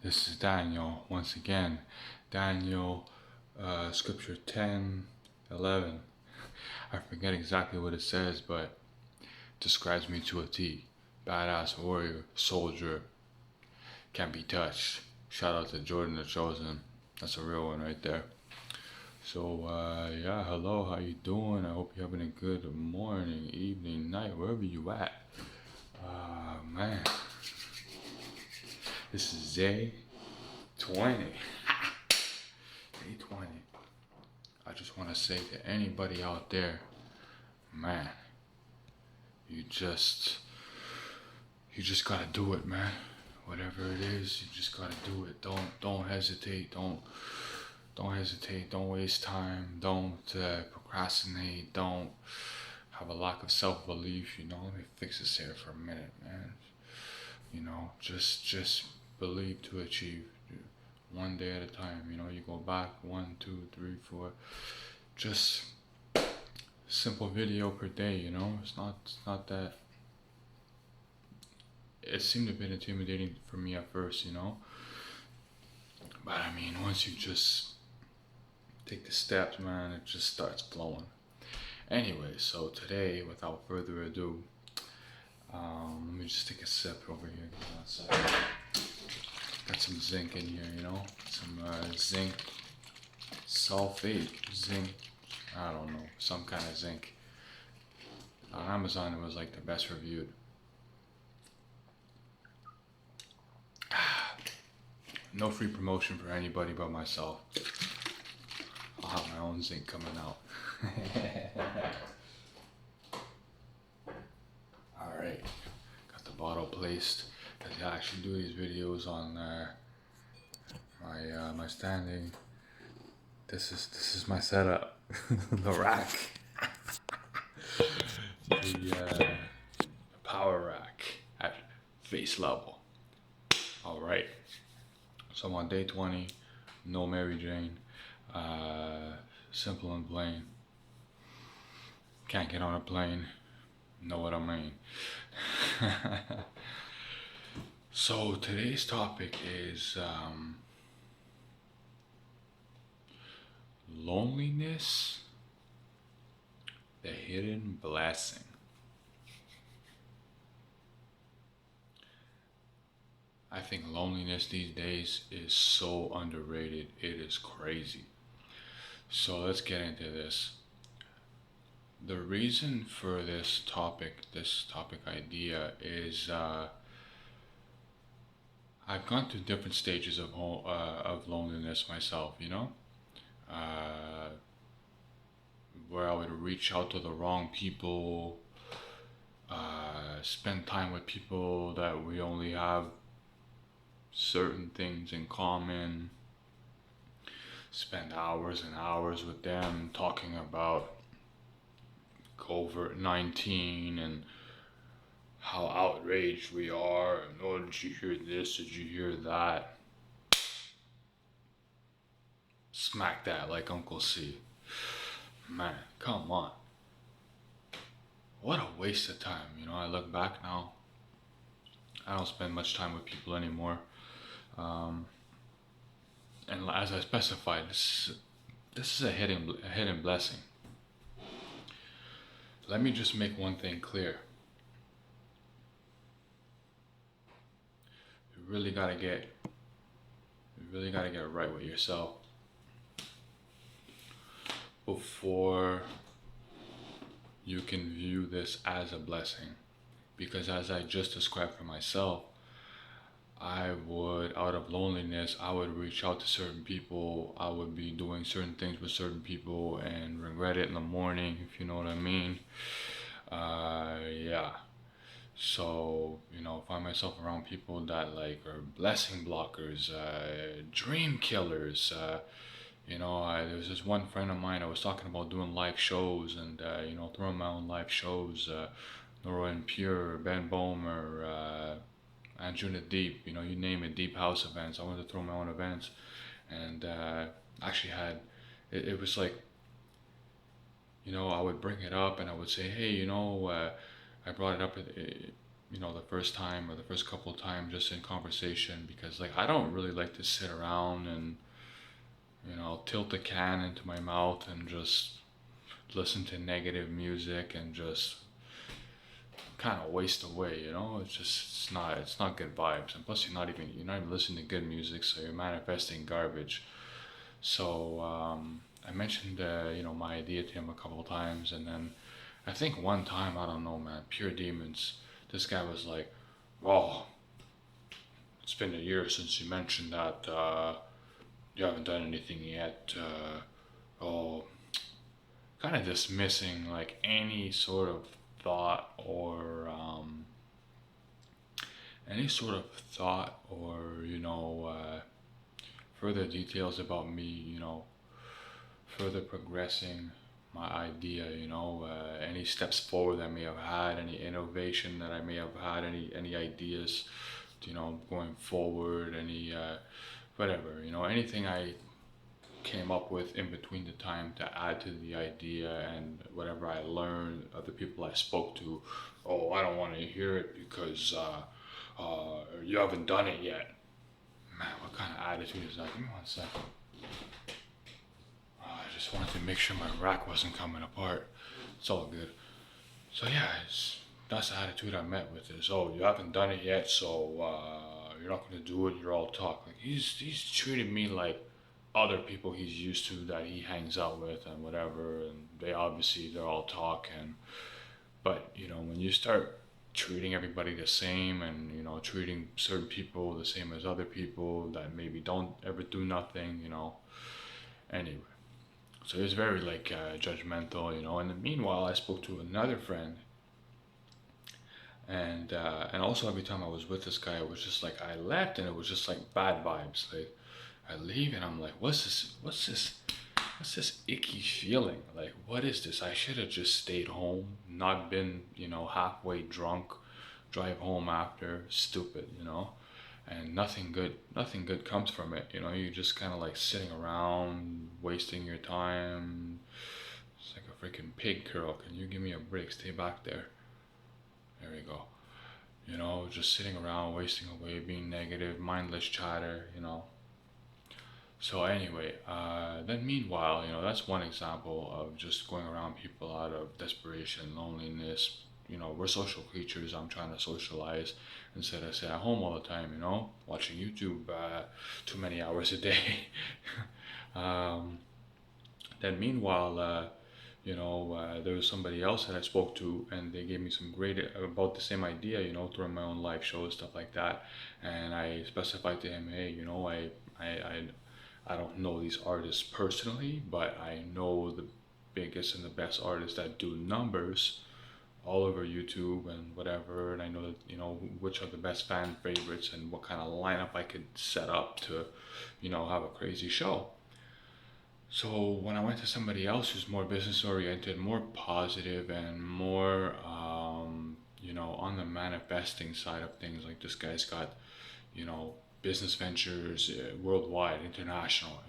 This is Daniel once again. Daniel, scripture 10:11. I forget exactly what it says, but describes me to a T. Badass warrior, soldier, can't be touched. Shout out to Jordan the Chosen. That's a real one right there. So yeah, hello, how you doing? I hope you're having a good morning, evening, night, wherever you at. Man, this is Day 20. Day 20. I just want to say to anybody out there, man, you just gotta do it, man. Whatever it is, you just gotta do it. Don't hesitate. Don't hesitate. Don't waste time. Don't procrastinate. Don't have a lack of self-belief. Let me fix this here for a minute, man. Just believe to achieve. One day at a time. You go back 1, 2, 3, 4. Just simple video per day. It's not that. It seemed a bit intimidating for me at first. But I mean, once you just take the steps, man, it just starts flowing. Anyway, so today, without further ado, let me just take a sip over here. Got some zinc in here, some zinc sulfate, zinc, I don't know, some kind of zinc. On Amazon, it was like the best reviewed. No free promotion for anybody but myself. I'll have my own zinc coming out. Alright, got the bottle placed. I actually do these videos on my standing. This is my setup. The rack. the power rack at face level. Alright. So I'm on day 20, no Mary Jane, simple and plain. Can't get on a plane, know what I mean. So today's topic is loneliness, the hidden blessing. I think loneliness these days is so underrated. It is crazy. So let's get into this. The reason for this topic idea is I've gone through different stages of loneliness myself. Where I would reach out to the wrong people, spend time with people that we only have certain things in common, spend hours and hours with them talking about COVID-19 and how outraged we are, and oh, did you hear this, did you hear that? Smack that like Uncle C. Man, come on. What a waste of time. I look back now, I don't spend much time with people anymore. And as I specified, this is a hidden blessing. Let me just make one thing clear. You really gotta get right with yourself before you can view this as a blessing. Because as I just described for myself, I would, out of loneliness, I would reach out to certain people. I would be doing certain things with certain people and regret it in the morning, if you know what I mean. Yeah. So, find myself around people that are blessing blockers, dream killers. There was this one friend of mine, I was talking about doing live shows and, throwing my own live shows. Nora and Pure, Ben Bomer, Andrew Deep, you name it, Deep House events. I wanted to throw my own events, and actually had it was like, I would bring it up and I would say, hey, I brought it up the first time or the first couple of times just in conversation, because like I don't really like to sit around and tilt the can into my mouth and just listen to negative music and just kind of waste away. It's not good vibes, and plus you're not even listening to good music, so you're manifesting garbage. So I mentioned my idea to him a couple of times, and then I think one time, I don't know, man, pure demons. This guy was like, "Oh, it's been a year since you mentioned that you haven't done anything yet." Oh, kind of dismissing like any sort of thought or further details about me, further progressing my idea, any steps forward I may have had, any innovation that I may have had, any ideas, going forward, any whatever, anything I came up with in between the time to add to the idea and whatever I learned of the people I spoke to. Oh, I don't want to hear it because you haven't done it yet. Man, what kind of attitude is that? Give me 1 second. I just wanted to make sure my rack wasn't coming apart. It's all good. So yeah, that's the attitude I met with is, oh, you haven't done it yet, so you're not gonna do it. You're all talk. Like he's treated me like other people he's used to that he hangs out with and whatever, and they're all talk. And but when you start treating everybody the same, and treating certain people the same as other people that maybe don't ever do nothing, anyway. So he was very like judgmental, and then meanwhile I spoke to another friend, and also every time I was with this guy, it was just like I left and it was just like bad vibes. Like I leave and I'm like, what's this icky feeling? Like, what is this? I should have just stayed home, not been, halfway drunk, drive home after, stupid, and nothing good comes from it. You just kind of like sitting around, wasting your time. It's like a freaking pig, Carol. Can you give me a break? Stay back there. There we go. Just sitting around, wasting away, being negative, mindless chatter, So anyway, then meanwhile, that's one example of just going around people out of desperation, loneliness. We're social creatures. I'm trying to socialize instead of sit at home all the time, watching YouTube too many hours a day. um, then meanwhile, there was somebody else that I spoke to, and they gave me some great about the same idea, through my own live shows, stuff like that. And I specified to him, hey, I don't know these artists personally, but I know the biggest and the best artists that do numbers all over YouTube and whatever, and I know that which are the best fan favorites and what kind of lineup I could set up to, have a crazy show. So when I went to somebody else who's more business oriented, more positive, and more, on the manifesting side of things, like this guy's got, business ventures worldwide, international,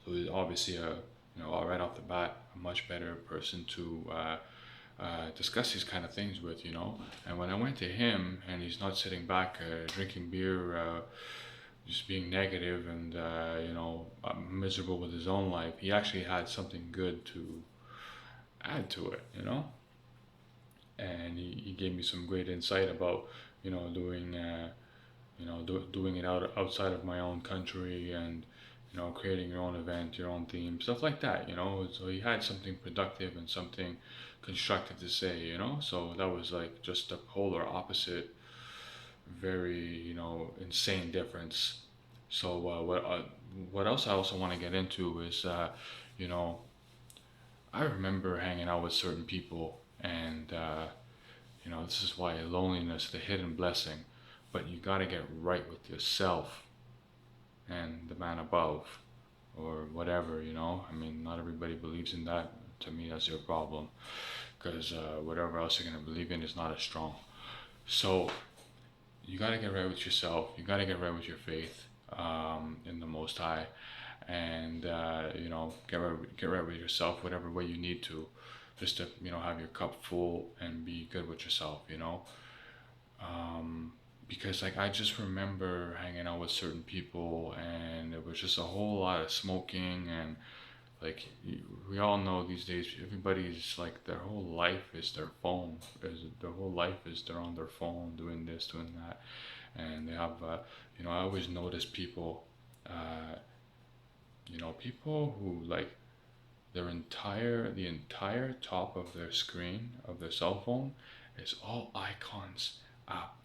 so he's obviously right off the bat, a much better person to discuss these kind of things with, And when I went to him and he's not sitting back drinking beer, just being negative and miserable with his own life, he actually had something good to add to it, And he gave me some great insight about doing doing it outside of my own country, and creating your own event, your own theme, stuff like that, So he had something productive and something constructive to say, So that was like just the polar opposite, very insane difference. So what else I also want to get into is you know I remember hanging out with certain people, and this is why loneliness, the hidden blessing, but you got to get right with yourself and the man above, or whatever. I mean, not everybody believes in that. To me, that's your problem, because whatever else you're gonna believe in is not as strong. So you got to get right with yourself. You got to get right with your faith in the Most High, and get right with yourself, whatever way you need to, just to have your cup full and be good with yourself. um, because like I just remember hanging out with certain people, and it was just a whole lot of smoking, and like we all know these days everybody's like their whole life is their phone, is their whole life is they're on their phone doing this, doing that, and they have I always notice people, uh, people who like the entire top of their screen of their cell phone is all icons. App,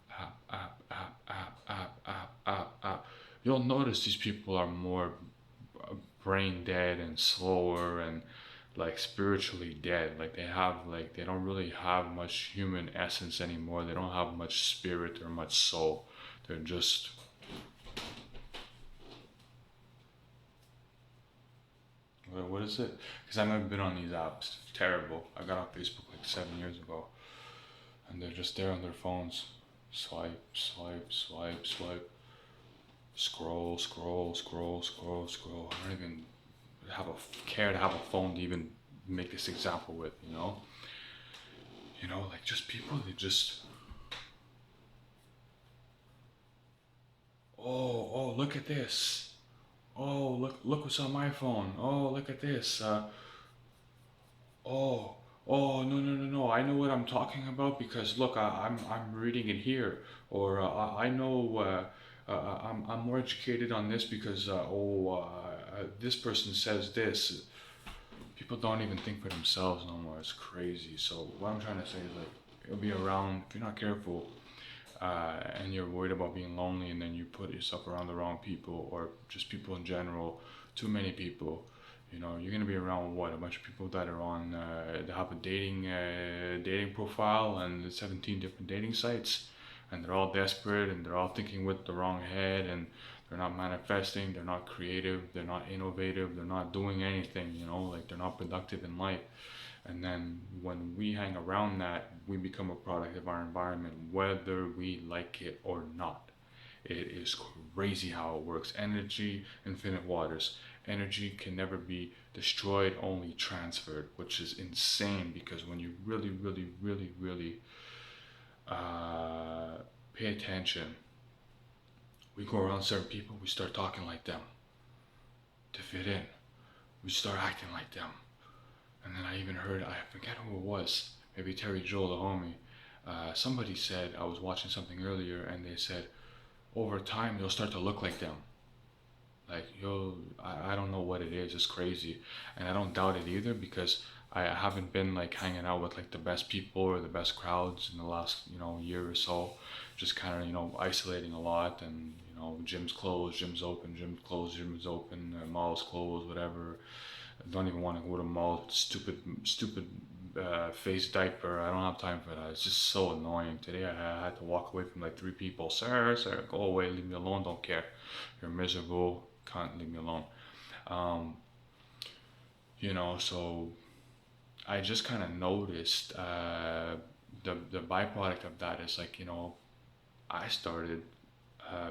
app. You'll notice these people are more brain dead and slower and like spiritually dead. Like they don't really have much human essence anymore. They don't have much spirit or much soul. They're just what is it? Because I've never been on these apps. It's terrible. I got off Facebook like 7 years ago, and they're just there on their phones. Swipe, swipe, swipe, swipe. Scroll, scroll, scroll, scroll, scroll. I don't even care to have a phone to even make this example with. Like just people. They just oh, look at this. Oh, look what's on my phone. Oh, look at this. Oh, no. I know what I'm talking about because look, I'm reading it here, or I know I'm more educated on this because this person says this. People don't even think for themselves no more. It's crazy. So what I'm trying to say is like it'll be around if you're not careful, and you're worried about being lonely, and then you put yourself around the wrong people or just people in general, too many people. You're gonna be around what a bunch of people that are on they have a dating profile and 17 different dating sites, and they're all desperate and they're all thinking with the wrong head, and they're not manifesting, they're not creative, they're not innovative, they're not doing anything. Like they're not productive in life. And then when we hang around that, we become a product of our environment, whether we like it or not. It is crazy how it works. Energy, infinite waters. Energy can never be destroyed, only transferred, which is insane because when you really, really, really, really uh, pay attention, we go around certain people, we start talking like them to fit in. We start acting like them. And then I even heard, I forget who it was, maybe Terry Joel, the homie. Somebody said, I was watching something earlier, and they said, over time, you'll start to look like them. Like, I don't know what it is, it's crazy. And I don't doubt it either because I haven't been like hanging out with like the best people or the best crowds in the last, year or so. Just kind of, isolating a lot, and, gyms closed, gyms open, gyms closed, gyms open, malls closed, whatever. I don't even want to go to mall. Stupid face diaper. I don't have time for that. It's just so annoying. Today I had to walk away from like three people. Sir, go away. Leave me alone. Don't care. You're miserable. Can't leave me alone. Um, so I just kind of noticed the byproduct of that is like I started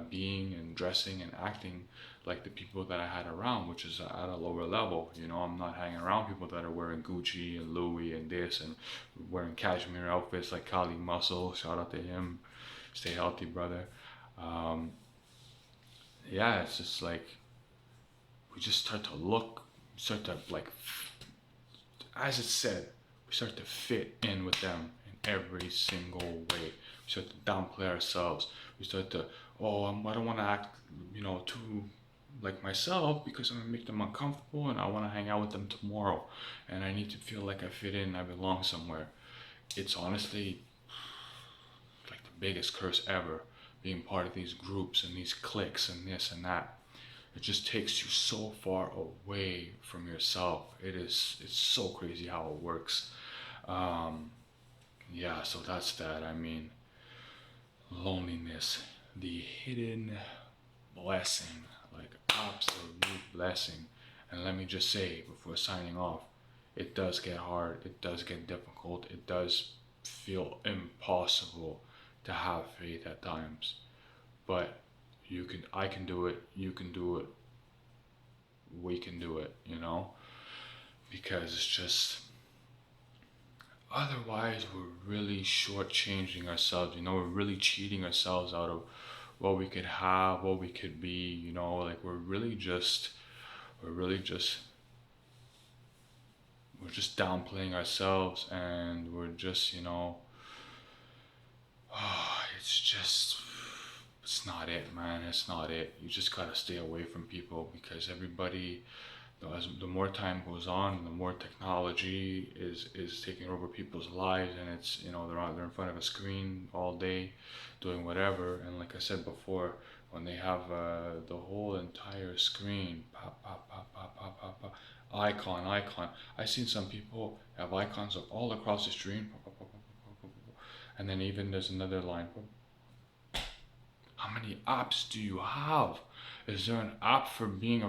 being and dressing and acting like the people that I had around, which is at a lower level. I'm not hanging around people that are wearing Gucci and Louis and this and wearing cashmere outfits like Kali Muscle. Shout out to him. Stay healthy, brother. Um, yeah, it's just like we just start to like, as it said, we start to fit in with them in every single way. We start to downplay ourselves. We start to, I don't want to act, too like myself because I'm gonna make them uncomfortable, and I want to hang out with them tomorrow, and I need to feel like I fit in, I belong somewhere. It's honestly like the biggest curse ever, being part of these groups and these cliques and this and that. It just takes you so far away from yourself. It's so crazy how it works. Um, yeah, so that's that. I mean, loneliness, the hidden blessing, like absolute blessing. And let me just say before signing off, it does get hard, it does get difficult, it does feel impossible to have faith at times. But I can do it, you can do it, we can do it, because it's just Otherwise, we're really shortchanging ourselves. We're really cheating ourselves out of what we could have, what we could be. Like we're really just, we're just downplaying ourselves, and we're just, it's just, it's not it, man. It's not it. You just gotta stay away from people because everybody, as the more time goes on, the more technology is taking over people's lives, and it's they're in front of a screen all day, doing whatever. And like I said before, when they have the whole entire screen, pop, pop, pop, pop, pop, pop, pop, icon, icon. I've seen some people have icons of all across the screen, pop, pop, pop, pop, pop, pop, pop. And then even there's another line. How many apps do you have? Is there an app for being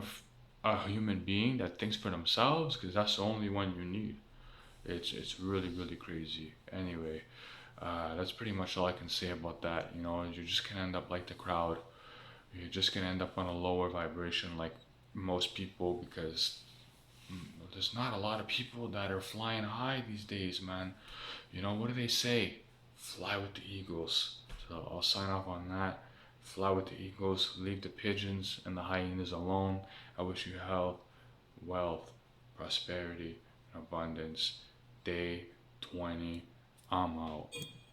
a human being that thinks for themselves? Because that's the only one you need. It's really really crazy. Anyway, that's pretty much all I can say about that. You're just gonna end up like the crowd. You're just gonna end up on a lower vibration like most people because there's not a lot of people that are flying high these days, man. What do they say? Fly with the eagles. So I'll sign off on that. Fly with the eagles, leave the pigeons and the hyenas alone. I wish you health, wealth, prosperity, and abundance. Day 20. I'm out.